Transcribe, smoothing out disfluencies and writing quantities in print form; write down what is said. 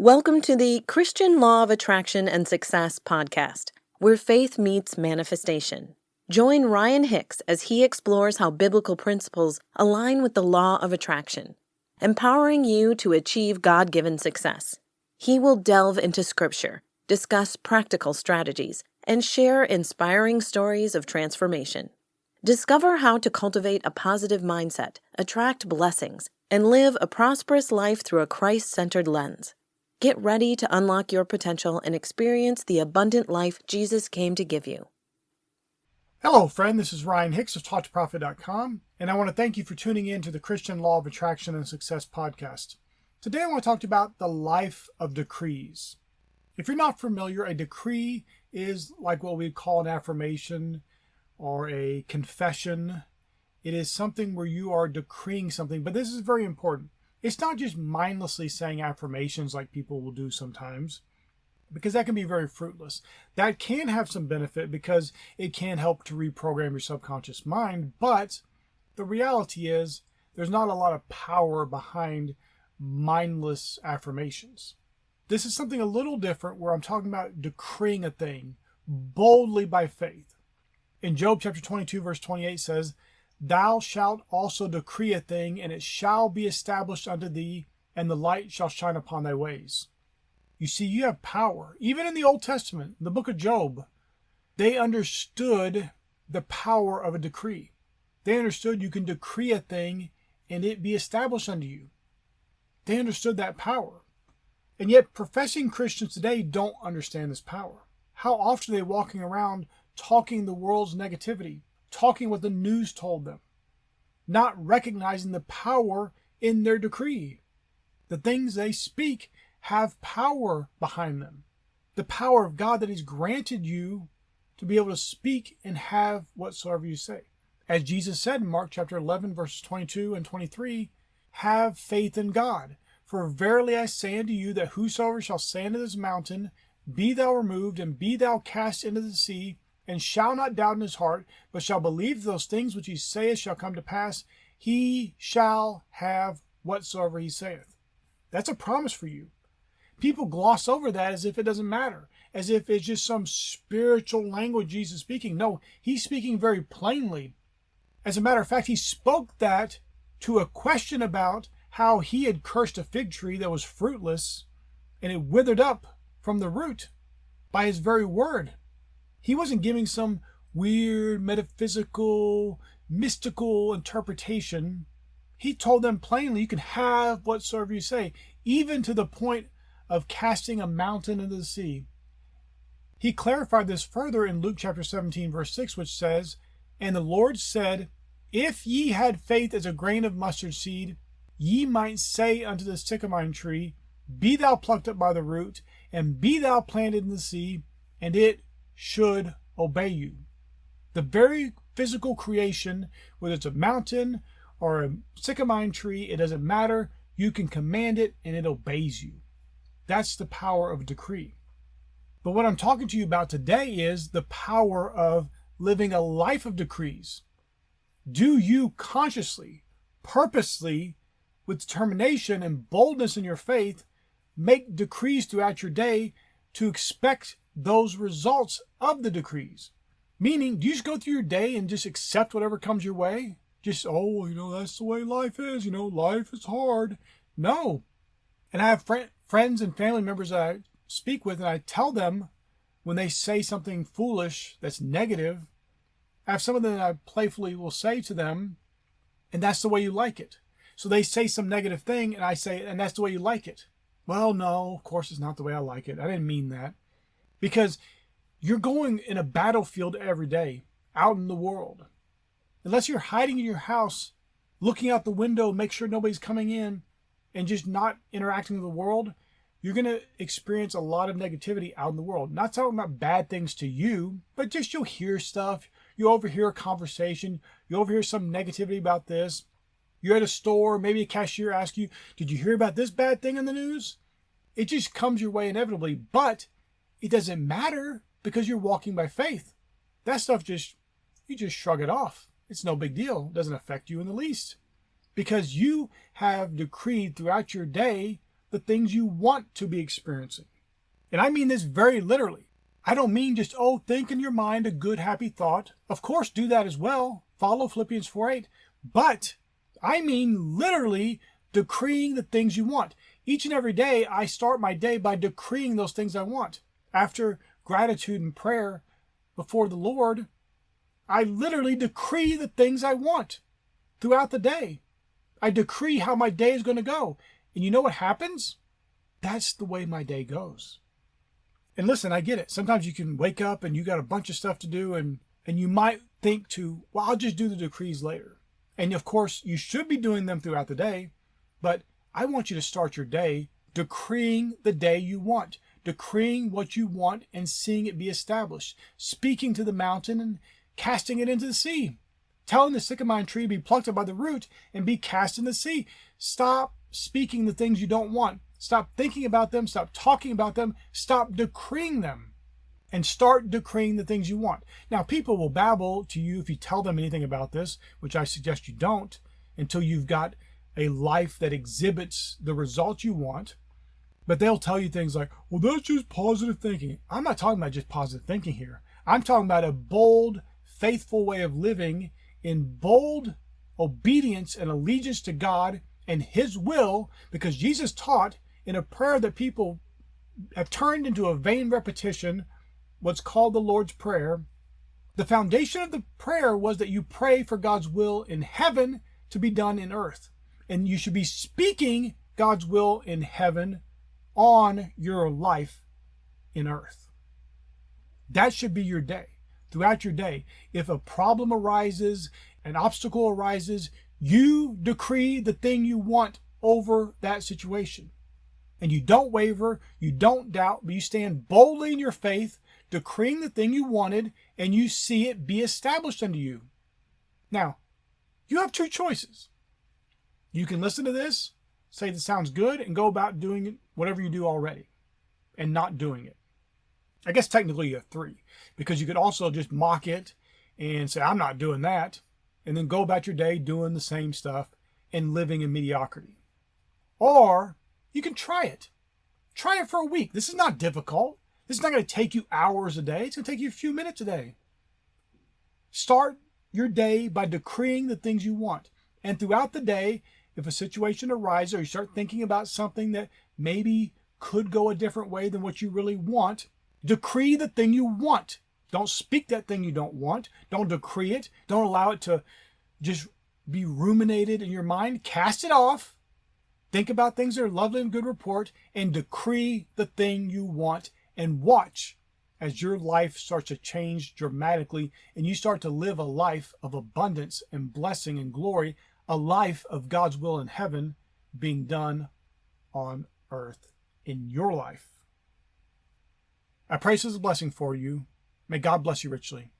Welcome to the Christian Law of Attraction and Success podcast, where faith meets manifestation. Join Ryan Hicks as he explores how biblical principles align with the law of attraction, empowering you to achieve God-given success. He will delve into scripture, discuss practical strategies, and share inspiring stories of transformation. Discover how to cultivate a positive mindset, attract blessings, and live a prosperous life through a Christ-centered lens. Get ready to unlock your potential and experience the abundant life Jesus came to give you. Hello, friend. This is Ryan Hicks of TalkToProfit.com, and I want to thank you for tuning in to the Christian Law of Attraction and Success podcast. Today I want to talk to you about the life of decrees. If you're not familiar, a decree is like what we'd call an affirmation or a confession. It is something where you are decreeing something, but this is very important. It's not just mindlessly saying affirmations like people will do sometimes, because that can be very fruitless. That can have some benefit because it can help to reprogram your subconscious mind, but the reality is there's not a lot of power behind mindless affirmations. This is something a little different where I'm talking about decreeing a thing boldly by faith. In Job chapter 22 verse 28 says, "Thou shalt also decree a thing, and it shall be established unto thee, and the light shall shine upon thy ways." You see, you have power. Even in the Old Testament, the book of Job, they understood the power of a decree. They understood you can decree a thing and it be established unto you. They understood that power. And yet professing Christians today don't understand this power. How often are they walking around talking the world's negativity, talking what the news told them, not recognizing the power in their decree? The things they speak have power behind them. The power of God that He's granted you to be able to speak and have whatsoever you say. As Jesus said in Mark chapter 11, verses 22 and 23, "Have faith in God. For verily I say unto you that whosoever shall say unto this mountain, Be thou removed, and be thou cast into the sea, and shall not doubt in his heart, but shall believe those things which he saith shall come to pass, he shall have whatsoever he saith." That's a promise for you. People gloss over that as if it doesn't matter, as if it's just some spiritual language Jesus is speaking. No, He's speaking very plainly. As a matter of fact, He spoke that to a question about how He had cursed a fig tree that was fruitless, and it withered up from the root by His very word. He wasn't giving some weird, metaphysical, mystical interpretation. He told them plainly, you can have whatsoever you say, even to the point of casting a mountain into the sea. He clarified this further in Luke chapter 17, verse 6, which says, "And the Lord said, If ye had faith as a grain of mustard seed, ye might say unto the sycamine tree, Be thou plucked up by the root, and be thou planted in the sea, and it should obey you." The very physical creation, whether it's a mountain or a sycamine tree, it doesn't matter. You can command it and it obeys you. That's the power of a decree. But what I'm talking to you about today is the power of living a life of decrees. Do you consciously, purposely, with determination and boldness in your faith, make decrees throughout your day to expect those results of the decrees? Meaning, do you just go through your day and just accept whatever comes your way? Just, that's the way life is. Life is hard. No. And I have friends and family members that I speak with, and I tell them when they say something foolish that's negative, I have some of them that I playfully will say to them, "And that's the way you like it." So they say some negative thing, and I say, "And that's the way you like it." Well, no, of course it's not the way I like it. I didn't mean that. Because you're going in a battlefield every day, out in the world. Unless you're hiding in your house, looking out the window, make sure nobody's coming in, and just not interacting with the world, you're going to experience a lot of negativity out in the world. Not talking about bad things to you, but just you'll hear stuff. You overhear a conversation. You overhear some negativity about this. You're at a store, maybe a cashier asks you, "Did you hear about this bad thing in the news?" It just comes your way inevitably, but it doesn't matter because you're walking by faith. That stuff you just shrug it off. It's no big deal. It doesn't affect you in the least. Because you have decreed throughout your day the things you want to be experiencing. And I mean this very literally. I don't mean just, think in your mind a good, happy thought. Of course, do that as well. Follow Philippians 4:8. But I mean literally decreeing the things you want. Each and every day, I start my day by decreeing those things I want. After gratitude and prayer before the Lord, I literally decree the things I want throughout the day. I decree how my day is going to go. And you know what happens? That's the way my day goes. And listen, I get it. Sometimes you can wake up and you got a bunch of stuff to do, and you might think I'll just do the decrees later. And of course, you should be doing them throughout the day, but I want you to start your day decreeing the day you want, decreeing what you want and seeing it be established, speaking to the mountain and casting it into the sea, telling the sycamine tree to be plucked up by the root and be cast in the sea. Stop speaking the things you don't want. Stop thinking about them. Stop talking about them. Stop decreeing them and start decreeing the things you want. Now, people will babble to you if you tell them anything about this, which I suggest you don't until you've got a life that exhibits the results you want. But they'll tell you things like, well, that's just positive thinking. I'm not talking about just positive thinking here. I'm talking about a bold, faithful way of living in bold obedience and allegiance to God and His will, because Jesus taught in a prayer that people have turned into a vain repetition, what's called the Lord's Prayer. The foundation of the prayer was that you pray for God's will in heaven to be done in earth. And you should be speaking God's will in heaven on your life in earth. That should be your day. Throughout your day, if a problem arises, an obstacle arises, you decree the thing you want over that situation. And you don't waver, you don't doubt, but you stand boldly in your faith, decreeing the thing you wanted, and you see it be established unto you. Now, you have two choices. You can listen to this, say this sounds good, and go about doing whatever you do already and not doing it. I guess technically you have three, because you could also just mock it and say, I'm not doing that, and then go about your day doing the same stuff and living in mediocrity. Or you can try it. Try it for a week. This is not difficult. This is not going to take you hours a day. It's going to take you a few minutes a day. Start your day by decreeing the things you want. And throughout the day, if a situation arises or you start thinking about something that maybe could go a different way than what you really want, decree the thing you want. Don't speak that thing you don't want. Don't decree it. Don't allow it to just be ruminated in your mind. Cast it off. Think about things that are lovely and good report and decree the thing you want, and watch as your life starts to change dramatically and you start to live a life of abundance and blessing and glory, a life of God's will in heaven being done on earth in your life. I pray this is a blessing for you. May God bless you richly.